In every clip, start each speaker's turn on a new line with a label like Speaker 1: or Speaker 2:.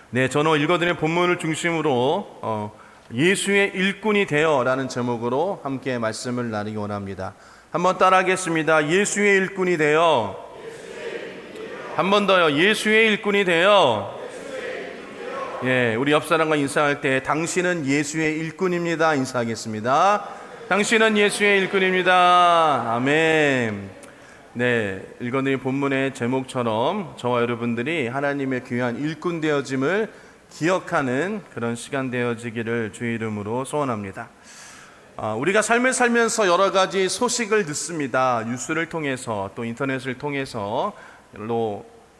Speaker 1: 네, 저는 읽어드린 본문을 중심으로 예수의 일꾼이 되어라는 제목으로 함께 말씀을 나누기 원합니다. 한번 따라하겠습니다. 예수의 일꾼이 되어. 한 번 더요. 예수의 일꾼이 되어. 예, 우리 옆 사람과 인사할 때 당신은 예수의 일꾼입니다. 인사하겠습니다. 당신은 예수의 일꾼입니다. 아멘. 네, 읽어드린 본문의 제목처럼 저와 여러분들이 하나님의 귀한 일꾼 되어짐을 기억하는 그런 시간 되어지기를 주의 이름으로 소원합니다. 우리가 삶을 살면서 여러 가지 소식을 듣습니다. 뉴스를 통해서 또 인터넷을 통해서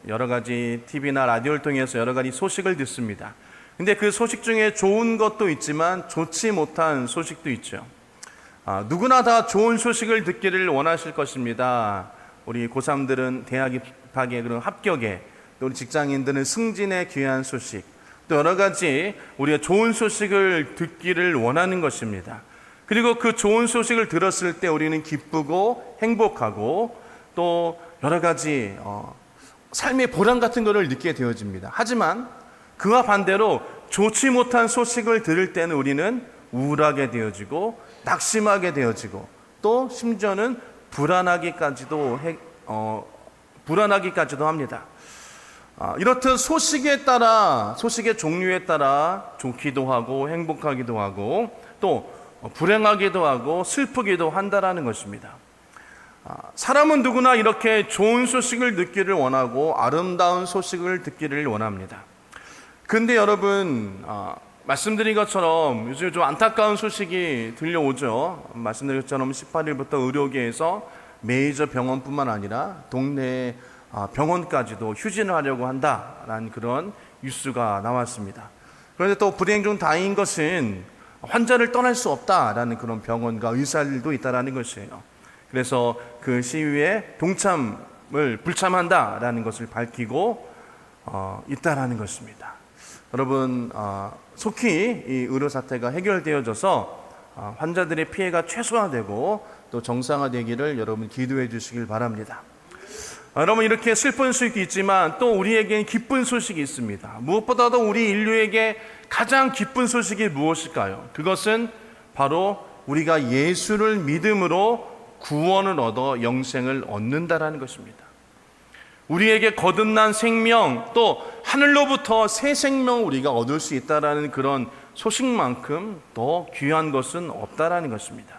Speaker 1: 여러 가지 TV나 라디오를 통해서 여러 가지 소식을 듣습니다. 근데 그 소식 중에 좋은 것도 있지만 좋지 못한 소식도 있죠. 누구나 다 좋은 소식을 듣기를 원하실 것입니다. 우리 고3들은 대학 입학에, 그런 합격에, 또 우리 직장인들은 승진의 귀한 소식, 또 여러 가지 우리가 좋은 소식을 듣기를 원하는 것입니다. 그리고 그 좋은 소식을 들었을 때 우리는 기쁘고 행복하고 또 여러 가지 삶의 보람 같은 것을 느끼게 되어집니다. 하지만 그와 반대로 좋지 못한 소식을 들을 때는 우리는 우울하게 되어지고 낙심하게 되어지고 또 심지어는 불안하기까지도 합니다. 이렇듯 소식에 따라, 소식의 종류에 따라 좋기도 하고 행복하기도 하고 또 불행하기도 하고 슬프기도 한다라는 것입니다. 사람은 누구나 이렇게 좋은 소식을 듣기를 원하고 아름다운 소식을 듣기를 원합니다. 근데 여러분, 말씀드린 것처럼 요즘 좀 안타까운 소식이 들려오죠. 말씀드린 것처럼 18일부터 의료계에서 메이저 병원뿐만 아니라 동네 병원까지도 휴진을 하려고 한다라는 그런 뉴스가 나왔습니다. 그런데 또 불행 중 다행인 것은 환자를 떠날 수 없다라는 그런 병원과 의사들도 있다라는 것이에요. 그래서 그 시위에 불참한다라는 것을 밝히고 있다라는 것입니다. 여러분, 속히 이 의료 사태가 해결되어져서 환자들의 피해가 최소화되고 또 정상화되기를 여러분 기도해 주시길 바랍니다. 여러분, 이렇게 슬픈 소식이 있지만 또 우리에겐 기쁜 소식이 있습니다. 무엇보다도 우리 인류에게 가장 기쁜 소식이 무엇일까요? 그것은 바로 우리가 예수를 믿음으로 구원을 얻어 영생을 얻는다라는 것입니다. 우리에게 거듭난 생명, 또 하늘로부터 새 생명을 우리가 얻을 수 있다라는 그런 소식만큼 더 귀한 것은 없다라는 것입니다.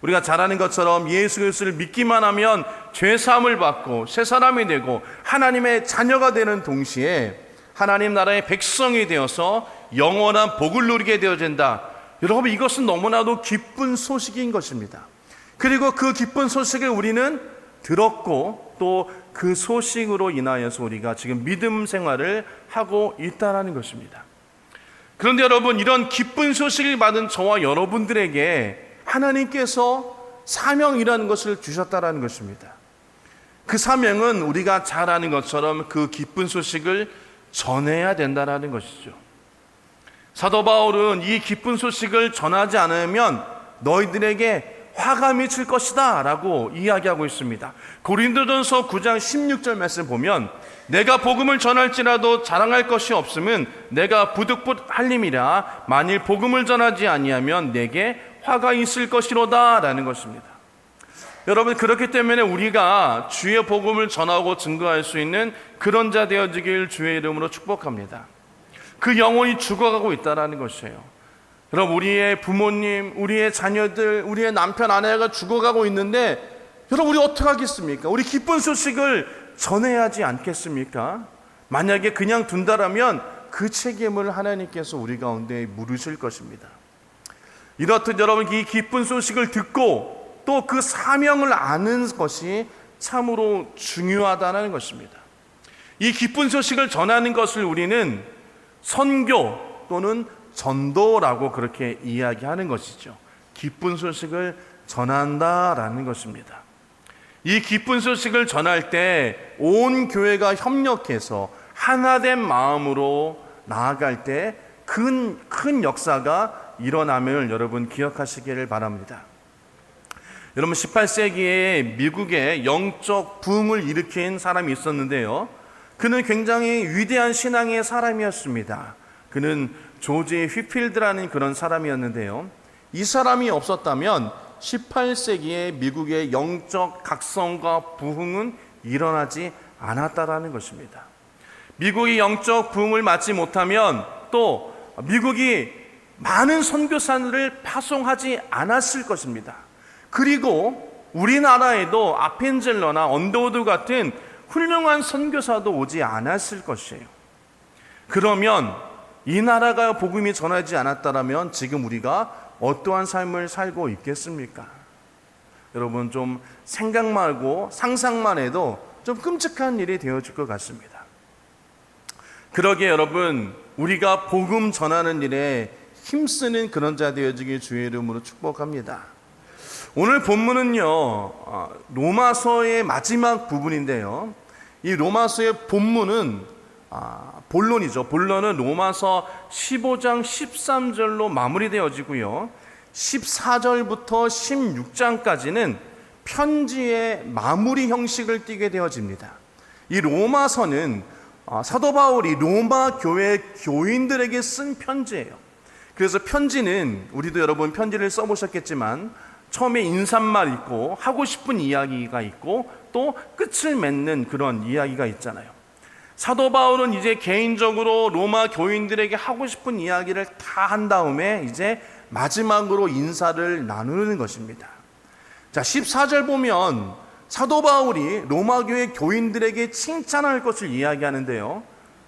Speaker 1: 우리가 잘 아는 것처럼 예수 그리스도를 믿기만 하면 죄 사함을 받고 새 사람이 되고 하나님의 자녀가 되는 동시에 하나님 나라의 백성이 되어서 영원한 복을 누리게 되어진다. 여러분, 이것은 너무나도 기쁜 소식인 것입니다. 그리고 그 기쁜 소식을 우리는 들었고 또 그 소식으로 인하여서 우리가 지금 믿음 생활을 하고 있다는 것입니다. 그런데 여러분, 이런 기쁜 소식을 받은 저와 여러분들에게 하나님께서 사명이라는 것을 주셨다는 것입니다. 그 사명은 우리가 잘 아는 것처럼 그 기쁜 소식을 전해야 된다는 것이죠. 사도 바울은 이 기쁜 소식을 전하지 않으면 너희들에게 화가 미칠 것이다 라고 이야기하고 있습니다. 고린도전서 9장 16절 말씀 보면 내가 복음을 전할지라도 자랑할 것이 없음은 내가 부득불할림이라 만일 복음을 전하지 아니하면 내게 화가 있을 것이로다 라는 것입니다. 여러분, 그렇기 때문에 우리가 주의 복음을 전하고 증거할 수 있는 그런 자 되어지길 주의 이름으로 축복합니다. 그 영혼이 죽어가고 있다는 것이에요. 여러분, 우리의 부모님, 우리의 자녀들, 우리의 남편, 아내가 죽어가고 있는데 여러분, 우리 어떻게 하겠습니까? 우리 기쁜 소식을 전해야지 않겠습니까? 만약에 그냥 둔다라면 그 책임을 하나님께서 우리 가운데 물으실 것입니다. 이렇듯 여러분, 이 기쁜 소식을 듣고 또 그 사명을 아는 것이 참으로 중요하다는 것입니다. 이 기쁜 소식을 전하는 것을 우리는 선교 또는 전도라고 그렇게 이야기하는 것이죠. 기쁜 소식을 전한다라는 것입니다. 이 기쁜 소식을 전할 때 온 교회가 협력해서 하나된 마음으로 나아갈 때 큰 역사가 일어남을 여러분 기억하시기를 바랍니다. 여러분, 18세기에 미국에 영적 부흥을 일으킨 사람이 있었는데요. 그는 굉장히 위대한 신앙의 사람이었습니다. 그는 조지 휘필드라는 그런 사람이었는데요. 이 사람이 없었다면 18세기에 미국의 영적 각성과 부흥은 일어나지 않았다라는 것입니다. 미국이 영적 부흥을 맞지 못하면 또 미국이 많은 선교사들을 파송하지 않았을 것입니다. 그리고 우리나라에도 아펜젤러나 언더우드 같은 훌륭한 선교사도 오지 않았을 것이에요. 그러면 이 나라가 복음이 전하지 않았다면 지금 우리가 어떠한 삶을 살고 있겠습니까? 여러분, 좀 생각만 하고 상상만 해도 좀 끔찍한 일이 되어질 것 같습니다. 그러기에 여러분, 우리가 복음 전하는 일에 힘쓰는 그런 자 되어지길 주의 이름으로 축복합니다. 오늘 본문은요, 로마서의 마지막 부분인데요. 이 로마서의 본문은 본론이죠. 본론은 로마서 15장 13절로 마무리되어지고요. 14절부터 16장까지는 편지의 마무리 형식을 띠게 되어집니다. 이 로마서는 사도 바울이 로마 교회 교인들에게 쓴 편지예요. 그래서 편지는 우리도 여러분 편지를 써보셨겠지만 처음에 인사말 있고 하고 싶은 이야기가 있고 또 끝을 맺는 그런 이야기가 있잖아요. 사도 바울은 이제 개인적으로 로마 교인들에게 하고 싶은 이야기를 다 한 다음에 이제 마지막으로 인사를 나누는 것입니다. 자, 14절 보면 사도 바울이 로마 교회 교인들에게 칭찬할 것을 이야기하는데요.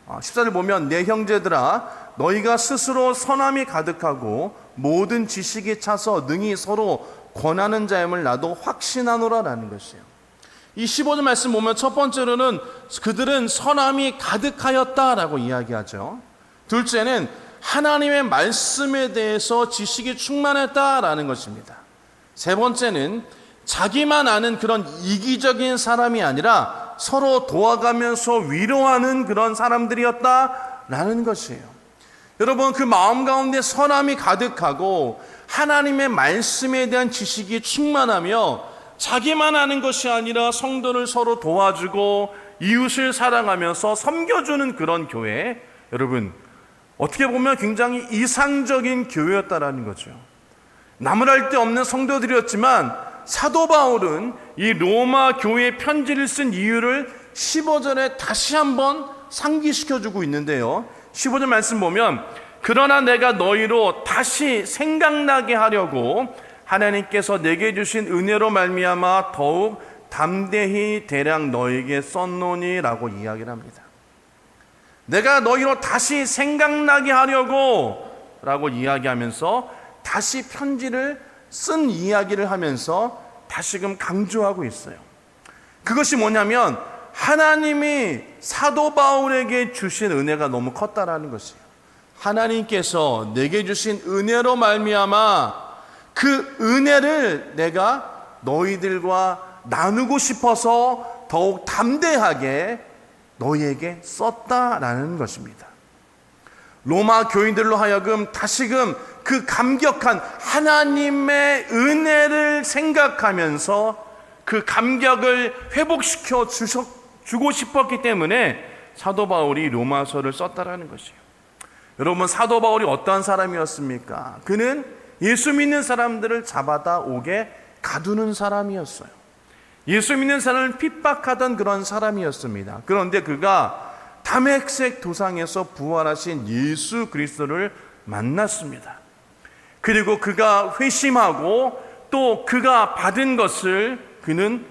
Speaker 1: 14절 보면 내 형제들아 너희가 스스로 선함이 가득하고 모든 지식이 차서 능히 서로 권하는 자임을 나도 확신하노라라는 것이에요. 이 15절 말씀 보면 첫 번째로는 그들은 선함이 가득하였다라고 이야기하죠. 둘째는 하나님의 말씀에 대해서 지식이 충만했다라는 것입니다. 세 번째는 자기만 아는 그런 이기적인 사람이 아니라 서로 도와가면서 위로하는 그런 사람들이었다라는 것이에요. 여러분, 그 마음 가운데 선함이 가득하고 하나님의 말씀에 대한 지식이 충만하며 자기만 아는 것이 아니라 성도를 서로 도와주고 이웃을 사랑하면서 섬겨주는 그런 교회, 여러분 어떻게 보면 굉장히 이상적인 교회였다라는 거죠. 나무랄 데 없는 성도들이었지만 사도 바울은 이 로마 교회에 편지를 쓴 이유를 15절에 다시 한번 상기시켜주고 있는데요. 15절 말씀 보면 그러나 내가 너희로 다시 생각나게 하려고 하나님께서 내게 주신 은혜로 말미암아 더욱 담대히 대량 너에게 썼노니라고 이야기를 합니다. 내가 너희로 다시 생각나게 하려고 라고 이야기하면서 다시 편지를 쓴 이야기를 하면서 다시금 강조하고 있어요. 그것이 뭐냐면 하나님이 사도 바울에게 주신 은혜가 너무 컸다라는 것이에요. 하나님께서 내게 주신 은혜로 말미암아 그 은혜를 내가 너희들과 나누고 싶어서 더욱 담대하게 너희에게 썼다라는 것입니다. 로마 교인들로 하여금 다시금 그 감격한 하나님의 은혜를 생각하면서 그 감격을 회복시켜 주고 싶었기 때문에 사도 바울이 로마서를 썼다라는 것이에요. 여러분, 사도 바울이 어떠한 사람이었습니까? 그는 예수 믿는 사람들을 잡아다 오게 가두는 사람이었어요. 예수 믿는 사람을 핍박하던 그런 사람이었습니다. 그런데 그가 다메섹 도상에서 부활하신 예수 그리스도를 만났습니다. 그리고 그가 회심하고 또 그가 받은 것을 그는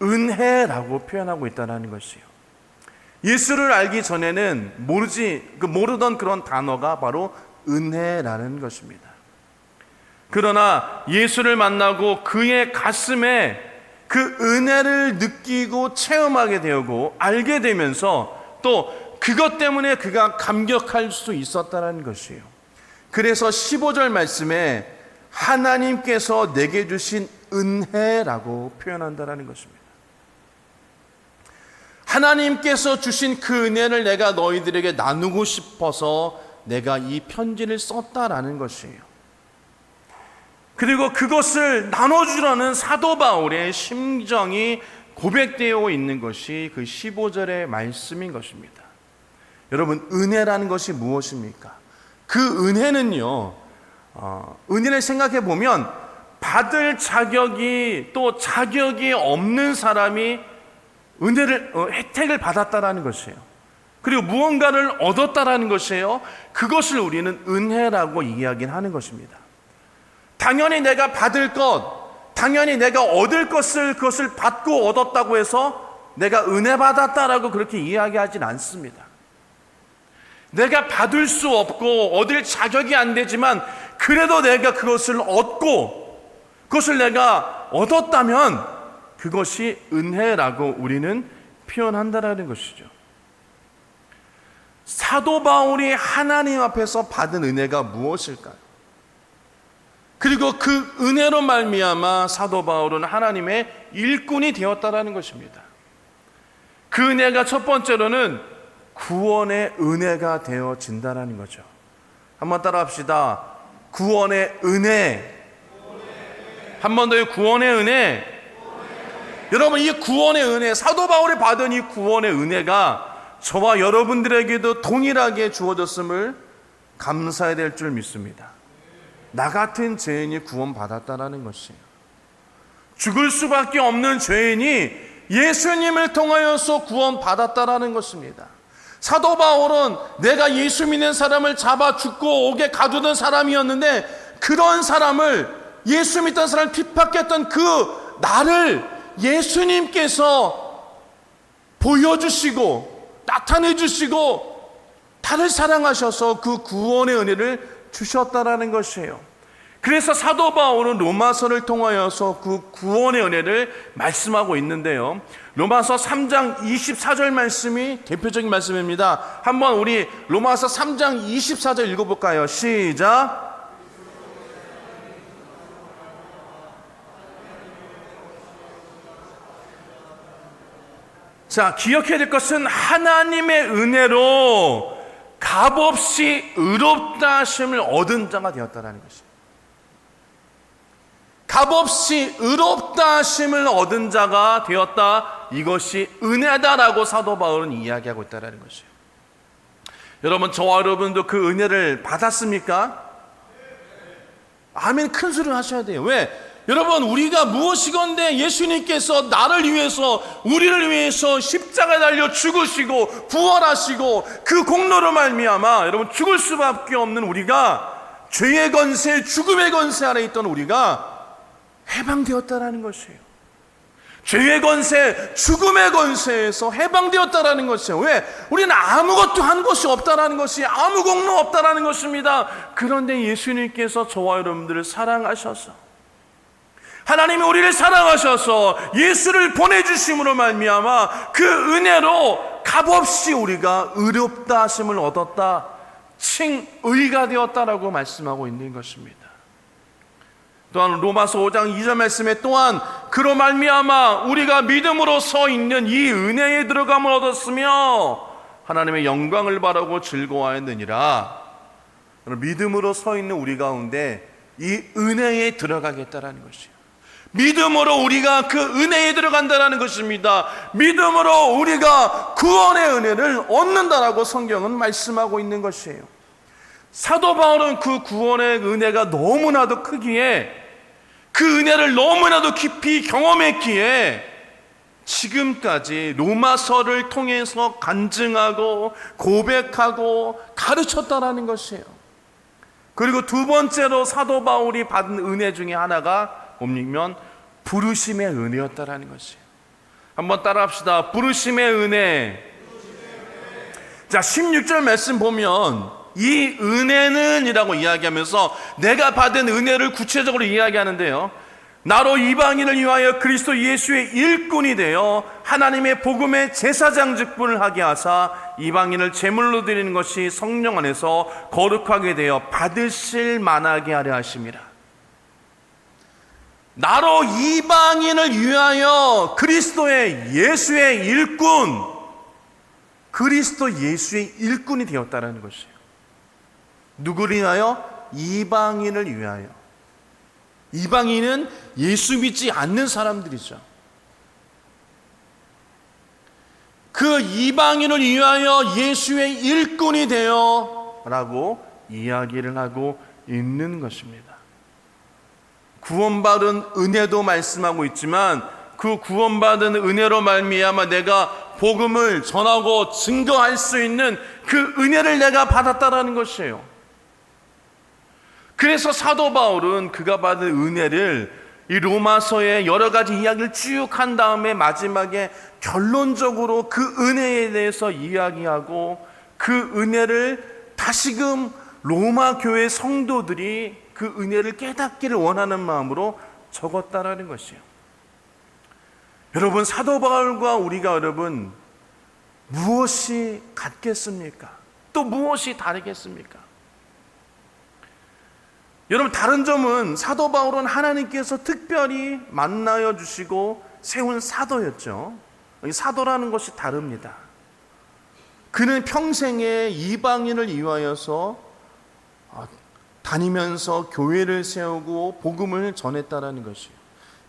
Speaker 1: 은혜라고 표현하고 있다는 것이에요. 예수를 알기 전에는 모르던 그런 단어가 바로 은혜라는 것입니다. 그러나 예수를 만나고 그의 가슴에 그 은혜를 느끼고 체험하게 되고 알게 되면서 또 그것 때문에 그가 감격할 수 있었다는 것이에요. 그래서 15절 말씀에 하나님께서 내게 주신 은혜라고 표현한다는 것입니다. 하나님께서 주신 그 은혜를 내가 너희들에게 나누고 싶어서 내가 이 편지를 썼다라는 것이에요. 그리고 그것을 나눠주려는 사도 바울의 심정이 고백되어 있는 것이 그 15절의 말씀인 것입니다. 여러분, 은혜라는 것이 무엇입니까? 그 은혜는요, 은혜를 생각해 보면 받을 자격이 또 자격이 없는 사람이 혜택을 받았다라는 것이에요. 그리고 무언가를 얻었다라는 것이에요. 그것을 우리는 은혜라고 이야기하는 것입니다. 당연히 내가 받을 것, 당연히 내가 얻을 것을 그것을 받고 얻었다고 해서 내가 은혜 받았다라고 그렇게 이야기하진 않습니다. 내가 받을 수 없고 얻을 자격이 안 되지만 그래도 내가 그것을 얻고 그것을 내가 얻었다면 그것이 은혜라고 우리는 표현한다라는 것이죠. 사도 바울이 하나님 앞에서 받은 은혜가 무엇일까요? 그리고 그 은혜로 말미암아 사도 바울은 하나님의 일꾼이 되었다라는 것입니다. 그 은혜가 첫 번째로는 구원의 은혜가 되어진다라는 거죠. 한번 따라합시다. 구원의 은혜. 한 번 더요. 구원의 은혜. 여러분, 이 구원의 은혜, 사도 바울이 받은 이 구원의 은혜가 저와 여러분들에게도 동일하게 주어졌음을 감사해야 될 줄 믿습니다. 나 같은 죄인이 구원받았다라는 것이에요. 죽을 수밖에 없는 죄인이 예수님을 통하여서 구원받았다라는 것입니다. 사도 바울은 내가 예수 믿는 사람을 잡아 죽고 옥에 가두던 사람이었는데 그런 사람을, 예수 믿던 사람을 핍박했던 그 나를 예수님께서 보여주시고 나타내 주시고 나를 사랑하셔서 그 구원의 은혜를 주셨다라는 것이에요. 그래서 사도 바울은 로마서를 통하여서 그 구원의 은혜를 말씀하고 있는데요. 로마서 3장 24절 말씀이 대표적인 말씀입니다. 한번 우리 로마서 3장 24절 읽어볼까요? 시작. 자, 기억해야 될 것은 하나님의 은혜로 값없이 의롭다 하심을 얻은 자가 되었다라는 것입니다. 값없이 의롭다 하심을 얻은 자가 되었다. 이것이 은혜다라고 사도 바울은 이야기하고 있다는 것이에요. 여러분, 저와 여러분도 그 은혜를 받았습니까? 아멘. 큰 소리를 하셔야 돼요. 왜? 여러분, 우리가 무엇이건데 예수님께서 나를 위해서, 우리를 위해서 십자가에 달려 죽으시고 부활하시고 그 공로로 말미암아 여러분 죽을 수밖에 없는 우리가, 죄의 권세, 죽음의 권세 아래 있던 우리가 해방되었다라는 것이에요. 죄의 권세, 죽음의 권세에서 해방되었다라는 것이에요. 왜? 우리는 아무것도 한 것이 없다라는 것이, 아무 공로 없다라는 것입니다. 그런데 예수님께서 저와 여러분들을 사랑하셔서, 하나님이 우리를 사랑하셔서 예수를 보내주심으로 말미암아 그 은혜로 값없이 우리가 의롭다 하심을 얻었다, 칭의가 되었다라고 말씀하고 있는 것입니다. 또한 로마서 5장 2절 말씀에 또한 그로 말미암아 우리가 믿음으로 서 있는 이 은혜에 들어감을 얻었으며 하나님의 영광을 바라고 즐거워하였느니라. 믿음으로 서 있는 우리 가운데 이 은혜에 들어가겠다라는 것이에요. 믿음으로 우리가 그 은혜에 들어간다라는 것입니다. 믿음으로 우리가 구원의 은혜를 얻는다라고 성경은 말씀하고 있는 것이에요. 사도 바울은 그 구원의 은혜가 너무나도 크기에, 그 은혜를 너무나도 깊이 경험했기에 지금까지 로마서를 통해서 간증하고 고백하고 가르쳤다라는 것이에요. 그리고 두 번째로 사도 바울이 받은 은혜 중에 하나가 보면 부르심의 은혜였다라는 것이에요. 한번 따라합시다. 부르심의 은혜. 자, 16절 말씀 보면 이 은혜는 이라고 이야기하면서 내가 받은 은혜를 구체적으로 이야기하는데요. 나로 이방인을 위하여 그리스도 예수의 일꾼이 되어 하나님의 복음의 제사장 직분을 하게 하사 이방인을 제물로 드리는 것이 성령 안에서 거룩하게 되어 받으실 만하게 하려 하심이라. 나로 이방인을 위하여 그리스도의 예수의 일꾼, 그리스도 예수의 일꾼이 되었다는 것이에요. 누구를 위하여? 이방인을 위하여. 이방인은 예수 믿지 않는 사람들이죠. 그 이방인을 위하여 예수의 일꾼이 되어 라고 이야기를 하고 있는 것입니다. 구원받은 은혜도 말씀하고 있지만 그 구원받은 은혜로 말미암아 내가 복음을 전하고 증거할 수 있는 그 은혜를 내가 받았다라는 것이에요. 그래서 사도 바울은 그가 받은 은혜를 이 로마서의 여러 가지 이야기를 쭉 한 다음에 마지막에 결론적으로 그 은혜에 대해서 이야기하고 그 은혜를 다시금 로마 교회 성도들이 그 은혜를 깨닫기를 원하는 마음으로 적었다라는 것이에요. 여러분, 사도 바울과 우리가 여러분 무엇이 같겠습니까? 또 무엇이 다르겠습니까? 여러분, 다른 점은 사도 바울은 하나님께서 특별히 만나여 주시고 세운 사도였죠. 사도라는 것이 다릅니다. 그는 평생에 이방인을 위하여서 다니면서 교회를 세우고 복음을 전했다라는 것이에요.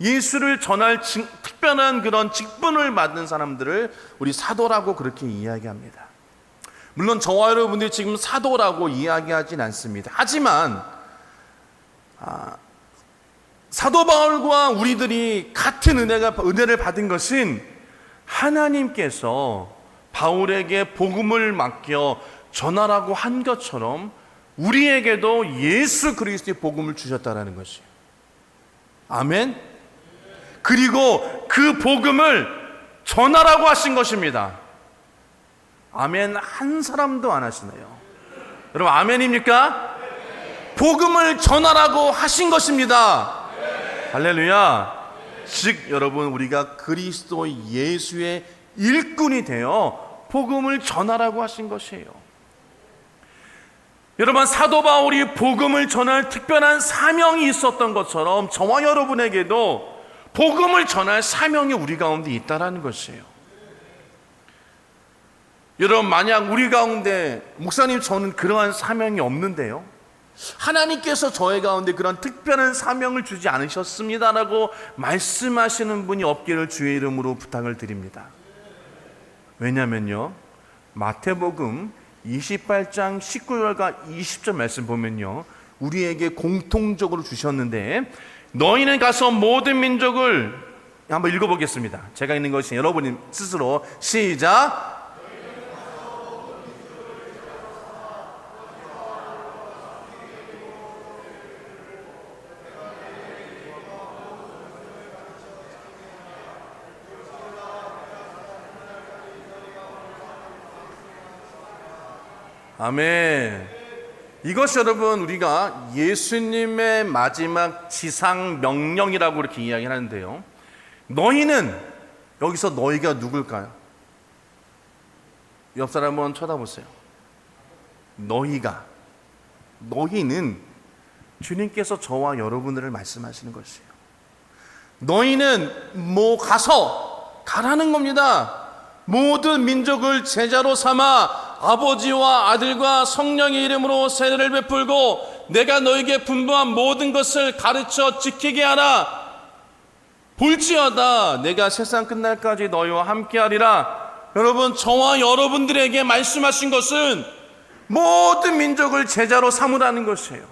Speaker 1: 예수를 전할 특별한 그런 직분을 받은 사람들을 우리 사도라고 그렇게 이야기합니다. 물론 저와 여러분들이 지금 사도라고 이야기하진 않습니다. 하지만 사도 바울과 우리들이 같은 은혜를 받은 것은 하나님께서 바울에게 복음을 맡겨 전하라고 한 것처럼 우리에게도 예수 그리스도의 복음을 주셨다라는 것이에요. 아멘. 그리고 그 복음을 전하라고 하신 것입니다. 아멘. 한 사람도 안 하시네요. 여러분, 아멘입니까? 복음을 전하라고 하신 것입니다. 할렐루야. 즉 여러분, 우리가 그리스도 예수의 일꾼이 되어 복음을 전하라고 하신 것이에요. 여러분, 사도 바울이 복음을 전할 특별한 사명이 있었던 것처럼 저와 여러분에게도 복음을 전할 사명이 우리 가운데 있다라는 것이에요. 여러분, 만약 우리 가운데 목사님 저는 그러한 사명이 없는데요, 하나님께서 저의 가운데 그런 특별한 사명을 주지 않으셨습니다라고 말씀하시는 분이 없기를 주의 이름으로 부탁을 드립니다. 왜냐면요, 마태복음 28장 19절과 20절 말씀 보면요, 우리에게 공통적으로 주셨는데 너희는 가서 모든 민족을 한번 읽어보겠습니다. 제가 읽는 것이 여러분이 스스로 시작. 아멘. 이것이 여러분 우리가 예수님의 마지막 지상 명령이라고 이렇게 이야기하는데요, 너희는, 여기서 너희가 누굴까요? 옆 사람 한번 쳐다보세요. 너희는 주님께서 저와 여러분들을 말씀하시는 것이에요. 너희는 가라는 겁니다. 모든 민족을 제자로 삼아 아버지와 아들과 성령의 이름으로 세례를 베풀고 내가 너에게 분부한 모든 것을 가르쳐 지키게 하라. 볼지어다 내가 세상 끝날까지 너희와 함께하리라. 여러분, 저와 여러분들에게 말씀하신 것은 모든 민족을 제자로 삼으라는 것이에요.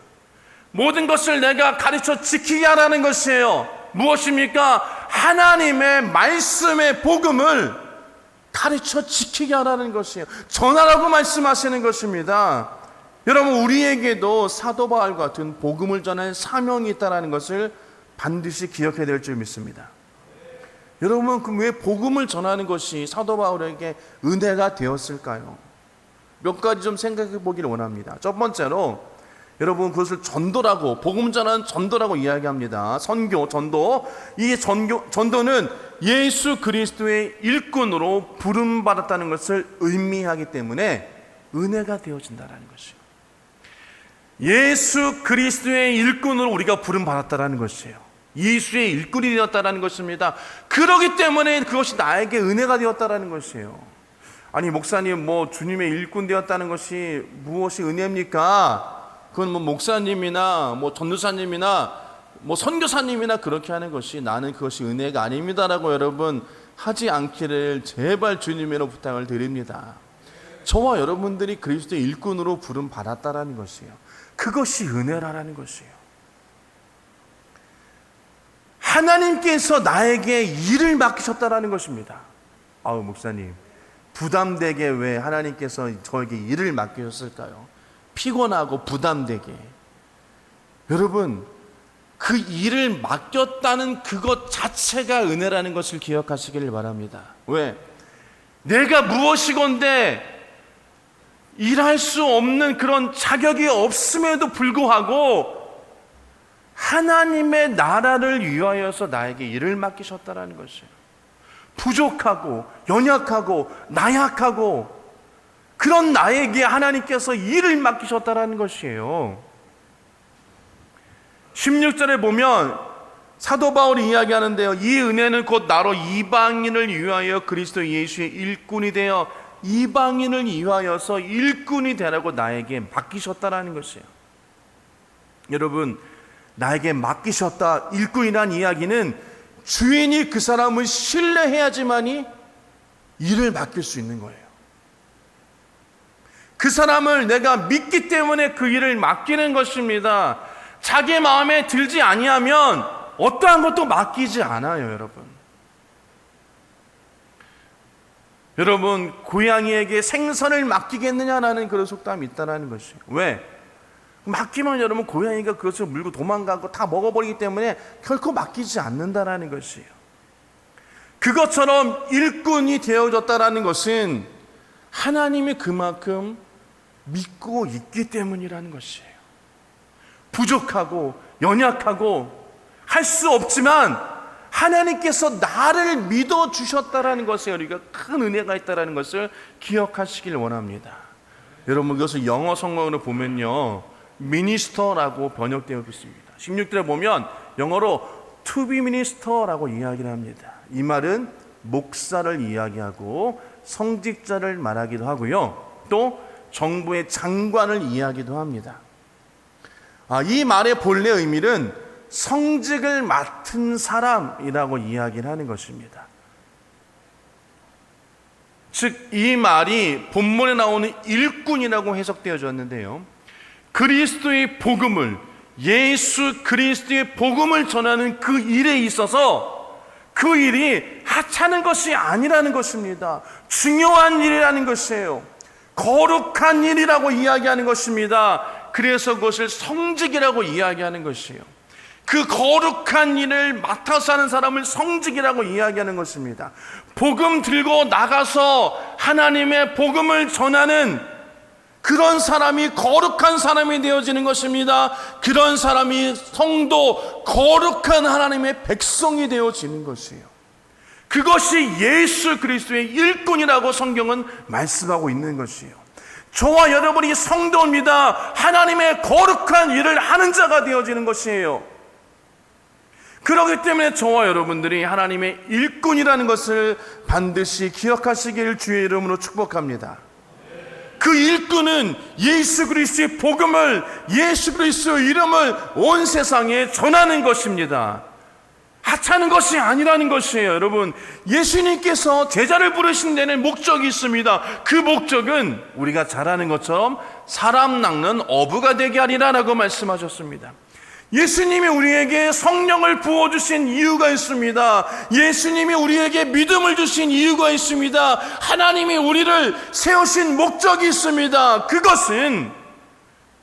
Speaker 1: 모든 것을 내가 가르쳐 지키게 하라는 것이에요. 무엇입니까? 하나님의 말씀의 복음을 가르쳐 지키게 하라는 것이에요. 전하라고 말씀하시는 것입니다. 여러분, 우리에게도 사도 바울 같은 복음을 전할 사명이 있다는 것을 반드시 기억해야 될 줄 믿습니다. 여러분, 그럼 왜 복음을 전하는 것이 사도 바울에게 은혜가 되었을까요? 몇 가지 좀 생각해 보기를 원합니다. 첫 번째로, 여러분, 그것을 전도라고, 복음 전하는 전도라고 이야기합니다. 선교, 전도. 이 전도는 예수 그리스도의 일꾼으로 부름받았다는 것을 의미하기 때문에 은혜가 되어진다는 것이에요. 예수 그리스도의 일꾼으로 우리가 부름받았다는 것이에요. 예수의 일꾼이 되었다는 것입니다. 그렇기 때문에 그것이 나에게 은혜가 되었다는 것이에요. 아니, 목사님, 주님의 일꾼 되었다는 것이 무엇이 은혜입니까? 그건 목사님이나 전도사님이나 선교사님이나 그렇게 하는 것이, 나는 그것이 은혜가 아닙니다라고 여러분 하지 않기를 제발 주님으로 부탁을 드립니다. 저와 여러분들이 그리스도의 일꾼으로 부름 받았다라는 것이에요. 그것이 은혜라는 것이에요. 하나님께서 나에게 일을 맡기셨다라는 것입니다. 아우, 목사님, 부담되게 왜 하나님께서 저에게 일을 맡기셨을까요? 피곤하고 부담되게. 여러분, 그 일을 맡겼다는 그것 자체가 은혜라는 것을 기억하시기를 바랍니다. 왜? 내가 무엇이건데 일할 수 없는 그런 자격이 없음에도 불구하고 하나님의 나라를 위하여서 나에게 일을 맡기셨다라는 것이에요. 부족하고 연약하고 나약하고 그런 나에게 하나님께서 일을 맡기셨다라는 것이에요. 16절에 보면 사도 바울이 이야기하는데요. 이 은혜는 곧 나로 이방인을 위하여 그리스도 예수의 일꾼이 되어 이방인을 위하여서 일꾼이 되라고 나에게 맡기셨다라는 것이에요. 여러분, 나에게 맡기셨다, 일꾼이란 이야기는 주인이 그 사람을 신뢰해야지만이 일을 맡길 수 있는 거예요. 그 사람을 내가 믿기 때문에 그 일을 맡기는 것입니다. 자기 마음에 들지 아니하면 어떠한 것도 맡기지 않아요, 여러분. 여러분, 고양이에게 생선을 맡기겠느냐라는 그런 속담이 있다는 것이에요. 왜? 맡기면 여러분 고양이가 그것을 물고 도망가고 다 먹어버리기 때문에 결코 맡기지 않는다라는 것이에요. 그것처럼 일꾼이 되어졌다라는 것은 하나님이 그만큼 믿고 있기 때문이라는 것이에요. 부족하고 연약하고 할 수 없지만 하나님께서 나를 믿어주셨다라는 것에 우리가 큰 은혜가 있다는 것을 기억하시길 원합니다. 여러분, 그것을 영어 성경으로 보면요, 미니스터라고 번역되어 있습니다. 16절에 보면 영어로 to be minister라고 이야기를 합니다. 이 말은 목사를 이야기하고 성직자를 말하기도 하고요, 또 정부의 장관을 이야기도 합니다. 이 말의 본래 의미는 성직을 맡은 사람이라고 이야기를 하는 것입니다. 즉, 이 말이 본문에 나오는 일꾼이라고 해석되어졌는데요, 그리스도의 복음을, 예수 그리스도의 복음을 전하는 그 일에 있어서 그 일이 하찮은 것이 아니라는 것입니다. 중요한 일이라는 것이에요. 거룩한 일이라고 이야기하는 것입니다. 그래서 그것을 성직이라고 이야기하는 것이에요. 그 거룩한 일을 맡아서 하는 사람을 성직이라고 이야기하는 것입니다. 복음 들고 나가서 하나님의 복음을 전하는 그런 사람이 거룩한 사람이 되어지는 것입니다. 그런 사람이 성도, 거룩한 하나님의 백성이 되어지는 것이에요. 그것이 예수 그리스도의 일꾼이라고 성경은 말씀하고 있는 것이에요. 저와 여러분이 성도입니다. 하나님의 거룩한 일을 하는 자가 되어지는 것이에요. 그렇기 때문에 저와 여러분들이 하나님의 일꾼이라는 것을 반드시 기억하시길 주의 이름으로 축복합니다. 그 일꾼은 예수 그리스도의 복음을, 예수 그리스도의 이름을 온 세상에 전하는 것입니다. 하찮은 것이 아니라는 것이에요. 여러분, 예수님께서 제자를 부르신 데는 목적이 있습니다. 그 목적은 우리가 잘 아는 것처럼 사람 낚는 어부가 되게 하리라라고 말씀하셨습니다. 예수님이 우리에게 성령을 부어주신 이유가 있습니다. 예수님이 우리에게 믿음을 주신 이유가 있습니다. 하나님이 우리를 세우신 목적이 있습니다. 그것은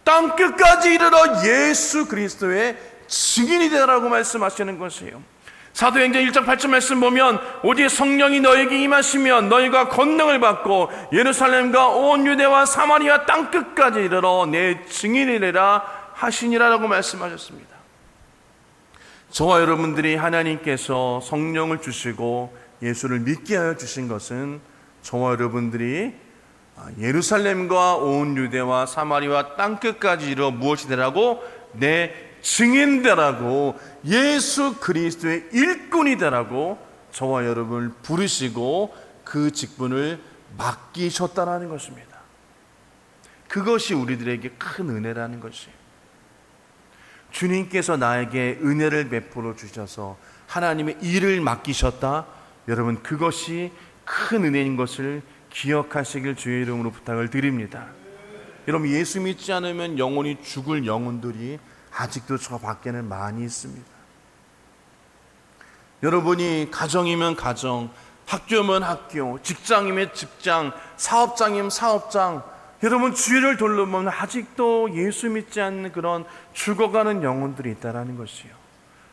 Speaker 1: 땅끝까지 이르러 예수 그리스도의 증인이 되라고 말씀하시는 것이에요. 사도행전 1장 8절 말씀 보면 오직 성령이 너에게 임하시면 너희가 권능을 받고 예루살렘과 온 유대와 사마리아 땅끝까지 이르러 내 증인이 되라 하시니라라고 말씀하셨습니다. 저와 여러분들이 하나님께서 성령을 주시고 예수를 믿게 하여 주신 것은 저와 여러분들이 예루살렘과 온 유대와 사마리아 땅끝까지 이르러 무엇이 되라고? 내 증인 되라고, 예수 그리스도의 일꾼이 되라고 저와 여러분을 부르시고 그 직분을 맡기셨다라는 것입니다. 그것이 우리들에게 큰 은혜라는 것이에요. 주님께서 나에게 은혜를 베풀어 주셔서 하나님의 일을 맡기셨다, 여러분, 그것이 큰 은혜인 것을 기억하시길 주의 이름으로 부탁을 드립니다. 여러분, 예수 믿지 않으면 영원히 죽을 영혼들이 아직도 저 밖에는 많이 있습니다. 여러분이 가정이면 가정, 학교면 학교, 직장이면 직장, 사업장이면 사업장, 여러분 주위를 돌보면 아직도 예수 믿지 않는 그런 죽어가는 영혼들이 있다는 것이요.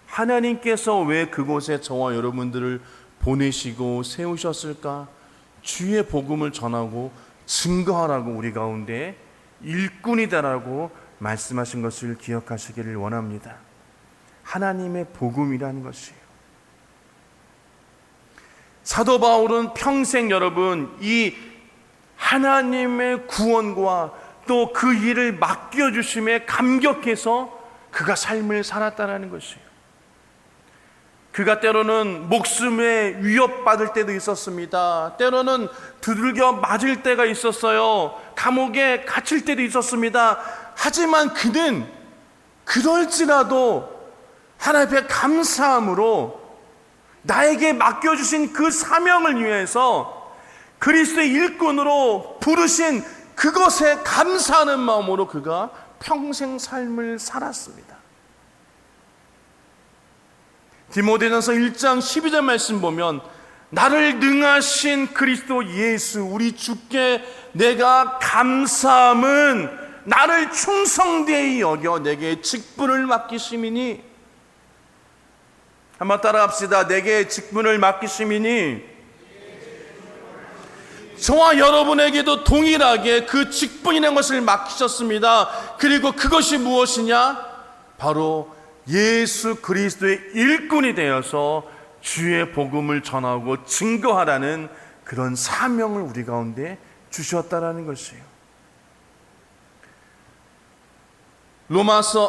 Speaker 1: 하나님께서 왜 그곳에 저와 여러분들을 보내시고 세우셨을까? 주의 복음을 전하고 증거하라고 우리 가운데 일꾼이다라고 말씀하신 것을 기억하시기를 원합니다. 하나님의 복음이라는 것이에요. 사도 바울은 평생 여러분 이 하나님의 구원과 또 그 일을 맡겨주심에 감격해서 그가 삶을 살았다는 것이에요. 그가 때로는 목숨에 위협받을 때도 있었습니다. 때로는 두들겨 맞을 때가 있었어요. 감옥에 갇힐 때도 있었습니다. 하지만 그는 그럴지라도 하나님 앞에 감사함으로 나에게 맡겨주신 그 사명을 위해서 그리스도의 일꾼으로 부르신 그것에 감사하는 마음으로 그가 평생 삶을 살았습니다. 디모데전서 1장 12절 말씀 보면 나를 능하신 그리스도 예수 우리 주께 내가 감사함은 나를 충성되이 여겨 내게 직분을 맡기심이니. 한번 따라합시다. 내게 직분을 맡기심이니. 저와 여러분에게도 동일하게 그 직분이라는 것을 맡기셨습니다. 그리고 그것이 무엇이냐? 바로 예수 그리스도의 일꾼이 되어서 주의 복음을 전하고 증거하라는 그런 사명을 우리 가운데 주셨다라는 것이에요.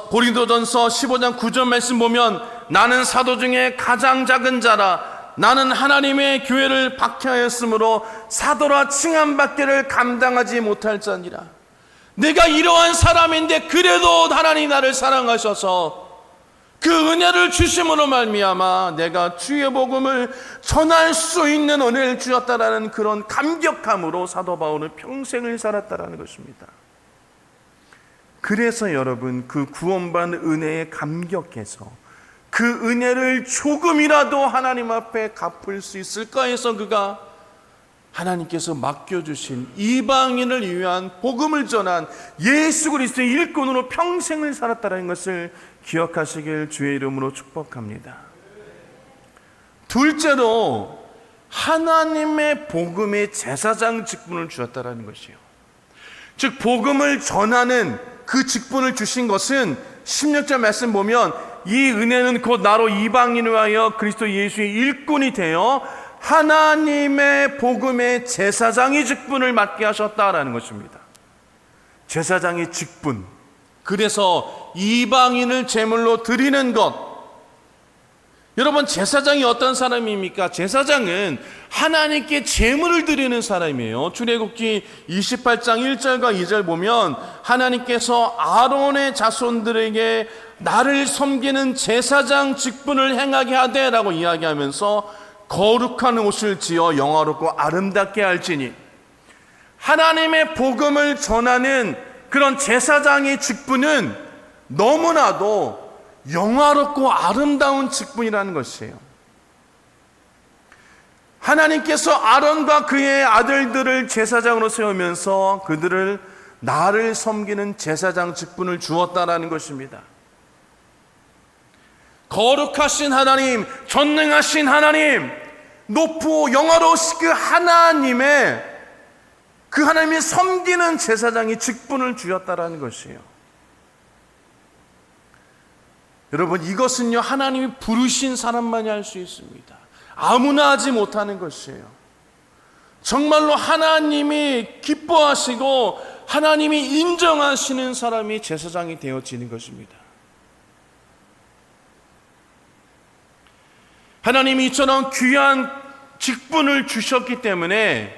Speaker 1: 고린도전서 15장 9절 말씀 보면 나는 사도 중에 가장 작은 자라. 나는 하나님의 교회를 박해하였으므로 사도라 칭함받기를 감당하지 못할 자니라. 내가 이러한 사람인데 그래도 하나님 나를 사랑하셔서 그 은혜를 주심으로 말미암아 내가 주의 복음을 전할 수 있는 은혜를 주셨다라는 그런 감격함으로 사도 바울은 평생을 살았다라는 것입니다. 그래서 여러분 그 구원받은 은혜에 감격해서 그 은혜를 조금이라도 하나님 앞에 갚을 수 있을까 해서 그가 하나님께서 맡겨주신 이방인을 위한 복음을 전한 예수 그리스도의 일꾼으로 평생을 살았다는 것을 기억하시길 주의 이름으로 축복합니다. 둘째로 하나님의 복음의 제사장 직분을 주셨다는 것이요. 즉 복음을 전하는 그 직분을 주신 것은 16절 말씀 보면 이 은혜는 곧 나로 이방인을 위하여 그리스도 예수의 일꾼이 되어 하나님의 복음의 제사장의 직분을 맡게 하셨다라는 것입니다. 제사장의 직분. 그래서 이방인을 제물로 드리는 것. 여러분 제사장이 어떤 사람입니까? 제사장은 하나님께 제물을 드리는 사람이에요. 출애굽기 28장 1절과 2절 보면 하나님께서 아론의 자손들에게 나를 섬기는 제사장 직분을 행하게 하되 라고 이야기하면서 거룩한 옷을 지어 영화롭고 아름답게 할지니. 하나님의 복음을 전하는 그런 제사장의 직분은 너무나도 영화롭고 아름다운 직분이라는 것이에요. 하나님께서 아론과 그의 아들들을 제사장으로 세우면서 그들을 나를 섬기는 제사장 직분을 주었다라는 것입니다. 거룩하신 하나님, 전능하신 하나님, 높고 영화로우신 그 하나님의 그 하나님이 섬기는 제사장이 직분을 주었다라는 것이에요. 여러분 이것은요 하나님이 부르신 사람만이 할 수 있습니다. 아무나 하지 못하는 것이에요. 정말로 하나님이 기뻐하시고 하나님이 인정하시는 사람이 제사장이 되어지는 것입니다. 하나님이 이처럼 귀한 직분을 주셨기 때문에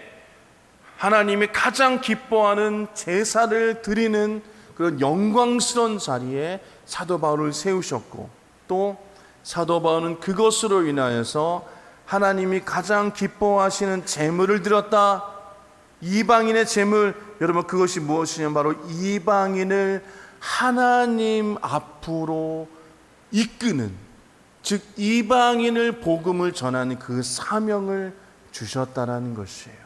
Speaker 1: 하나님이 가장 기뻐하는 제사를 드리는 그런 영광스러운 자리에 사도 바울을 세우셨고 또 사도 바울은 그것으로 인하여서 하나님이 가장 기뻐하시는 제물을 드렸다. 이방인의 제물, 여러분 그것이 무엇이냐면 바로 이방인을 하나님 앞으로 이끄는, 즉 이방인을 복음을 전하는 그 사명을 주셨다라는 것이에요.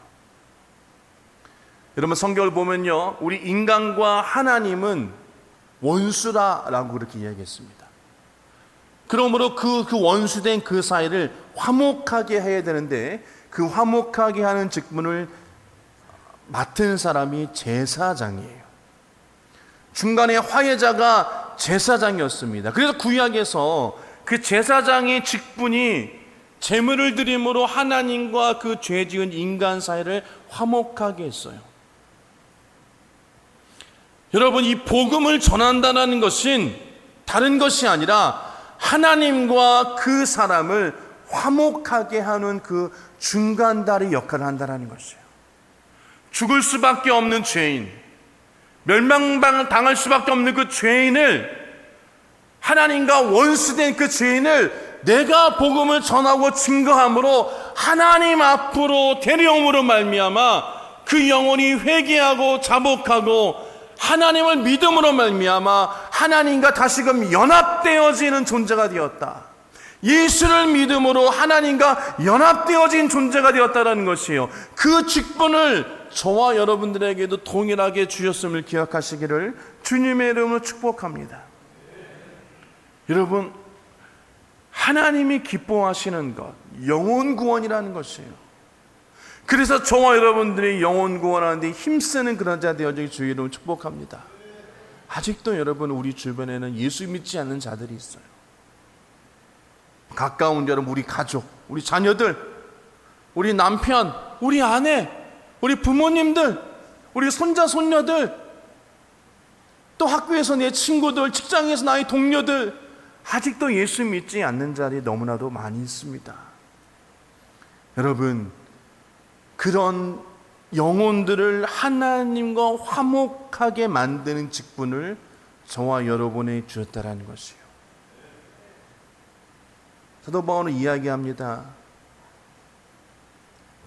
Speaker 1: 여러분 성경을 보면요, 우리 인간과 하나님은 원수라라고 그렇게 이야기했습니다. 그러므로 그 원수된 그 사이를 화목하게 해야 되는데, 그 화목하게 하는 직분을 맡은 사람이 제사장이에요. 중간에 화해자가 제사장이었습니다. 그래서 구약에서 그 제사장의 직분이 제물을 드림으로 하나님과 그 죄 지은 인간 사이를 화목하게 했어요. 여러분, 이 복음을 전한다는 것은 다른 것이 아니라 하나님과 그 사람을 화목하게 하는 그 중간다리 역할을 한다는 것이에요. 죽을 수밖에 없는 죄인, 멸망당할 수밖에 없는 그 죄인을, 하나님과 원수된 그 죄인을 내가 복음을 전하고 증거함으로 하나님 앞으로 데려옴으로 말미암아 그 영혼이 회개하고 자복하고 하나님을 믿음으로 말미암아 하나님과 다시금 연합되어지는 존재가 되었다. 예수를 믿음으로 하나님과 연합되어진 존재가 되었다는 것이에요. 그 직분을 저와 여러분들에게도 동일하게 주셨음을 기억하시기를 주님의 이름으로 축복합니다. 여러분, 하나님이 기뻐하시는 것, 영혼 구원이라는 것이에요. 그래서 저와 여러분들이 영혼 구원하는데 힘쓰는 그런 자 되어지기 주의 이름으로 축복합니다. 아직도 여러분 우리 주변에는 예수 믿지 않는 자들이 있어요. 가까운 여러분, 우리 가족, 우리 자녀들, 우리 남편, 우리 아내, 우리 부모님들, 우리 손자 손녀들, 또 학교에서 내 친구들, 직장에서 나의 동료들, 아직도 예수 믿지 않는 자들이 너무나도 많이 있습니다. 여러분, 그런 영혼들을 하나님과 화목하게 만드는 직분을 저와 여러분에 주셨다라는 것이에요. 사도 바울은 이야기합니다.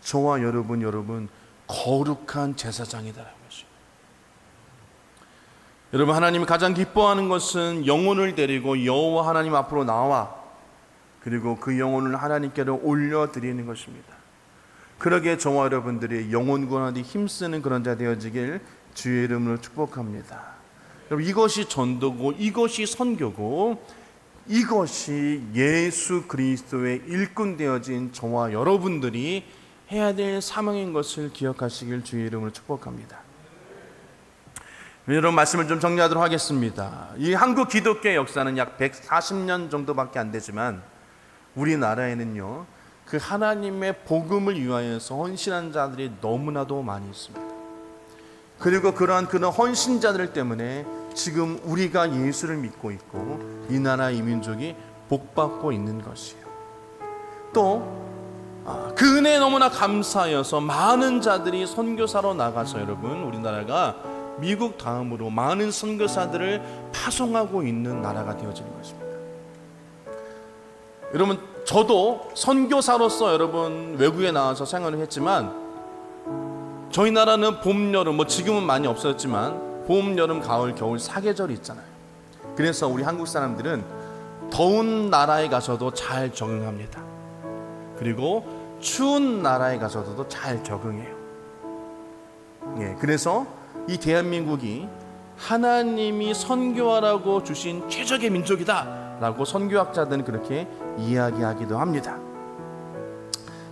Speaker 1: 저와 여러분 거룩한 제사장이다라는 것이에요. 여러분, 하나님이 가장 기뻐하는 것은 영혼을 데리고 여호와 하나님 앞으로 나와 그리고 그 영혼을 하나님께로 올려드리는 것입니다. 그러기에 저와 여러분들이 영혼 구원하는 데 힘쓰는 그런 자 되어지길 주의 이름으로 축복합니다. 여러분, 이것이 전도고 이것이 선교고 이것이 예수 그리스도의 일꾼 되어진 저와 여러분들이 해야 될 사명인 것을 기억하시길 주의 이름으로 축복합니다. 여러분, 말씀을 좀 정리하도록 하겠습니다. 이 한국 기독교의 역사는 약 140년 정도밖에 안 되지만 우리나라에는요, 그 하나님의 복음을 위하여서 헌신한 자들이 너무나도 많이 있습니다. 그리고 그런 헌신자들 때문에 지금 우리가 예수를 믿고 있고 이 나라 이 민족이 복받고 있는 것이에요. 또 그 은혜에 너무나 감사하여서 많은 자들이 선교사로 나가서 여러분, 우리나라가 미국 다음으로 많은 선교사들을 파송하고 있는 나라가 되어지는 것입니다. 여러분, 저도 선교사로서 여러분 외국에 나와서 생활을 했지만 저희 나라는 봄, 여름, 지금은 많이 없었지만 봄, 여름, 가을, 겨울 4계절이 있잖아요. 그래서 우리 한국 사람들은 더운 나라에 가서도 잘 적응합니다. 그리고 추운 나라에 가서도 잘 적응해요. 그래서 이 대한민국이 하나님이 선교하라고 주신 최적의 민족이다 라고 선교학자들은 그렇게 이야기하기도 합니다.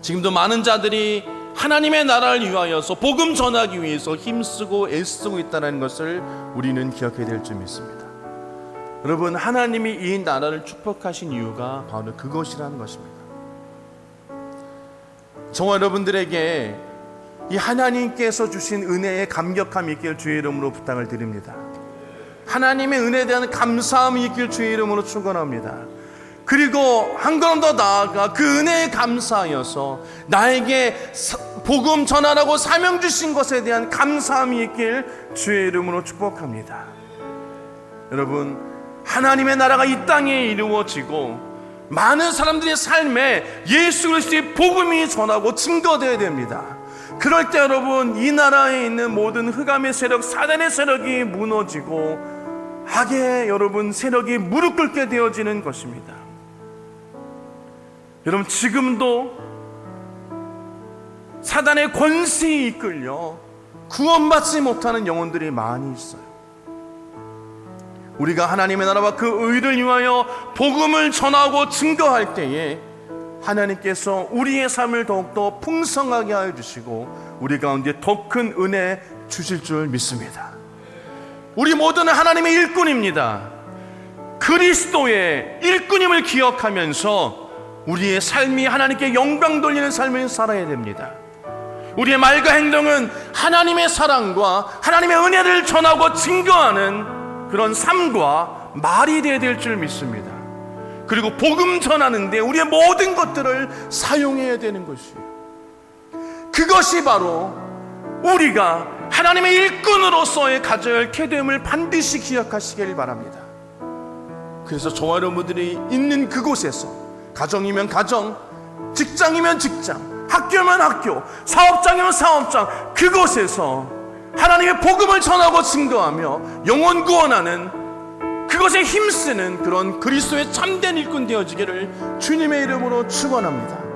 Speaker 1: 지금도 많은 자들이 하나님의 나라를 위하여서 복음 전하기 위해서 힘쓰고 애쓰고 있다는 것을 우리는 기억해야 될 줄 믿습니다. 여러분, 하나님이 이 나라를 축복하신 이유가 바로 그것이라는 것입니다. 저와 여러분들에게 이 하나님께서 주신 은혜에 감격함이 있길 주의 이름으로 부탁을 드립니다. 하나님의 은혜에 대한 감사함이 있길 주의 이름으로 축원합니다. 그리고 한 걸음 더 나아가 그 은혜에 감사하여서 나에게 복음 전하라고 사명 주신 것에 대한 감사함이 있길 주의 이름으로 축복합니다. 여러분, 하나님의 나라가 이 땅에 이루어지고 많은 사람들의 삶에 예수 그리스도의 복음이 전하고 증거되어야 됩니다. 그럴 때 여러분, 이 나라에 있는 모든 흑암의 세력, 사단의 세력이 무너지고 악의 여러분 세력이 무릎 꿇게 되어지는 것입니다. 여러분, 지금도 사단의 권세에 이끌려 구원받지 못하는 영혼들이 많이 있어요. 우리가 하나님의 나라와 그 의를 위하여 복음을 전하고 증거할 때에 하나님께서 우리의 삶을 더욱더 풍성하게 하여 주시고 우리 가운데 더 큰 은혜 주실 줄 믿습니다. 우리 모두는 하나님의 일꾼입니다. 그리스도의 일꾼임을 기억하면서 우리의 삶이 하나님께 영광 돌리는 삶을 살아야 됩니다. 우리의 말과 행동은 하나님의 사랑과 하나님의 은혜를 전하고 증거하는 그런 삶과 말이 되어야 될 줄 믿습니다. 그리고 복음 전하는데 우리의 모든 것들을 사용해야 되는 것이에요. 그것이 바로 우리가 하나님의 일꾼으로서의 가져야 할 태도임을 반드시 기억하시길 바랍니다. 그래서 저와 여러분들이 있는 그곳에서, 가정이면 가정, 직장이면 직장, 학교면 학교, 사업장이면 사업장, 그곳에서 하나님의 복음을 전하고 증거하며 영혼 구원하는, 그것에 힘쓰는 그런 그리스도의 참된 일꾼 되어지기를 주님의 이름으로 축원합니다.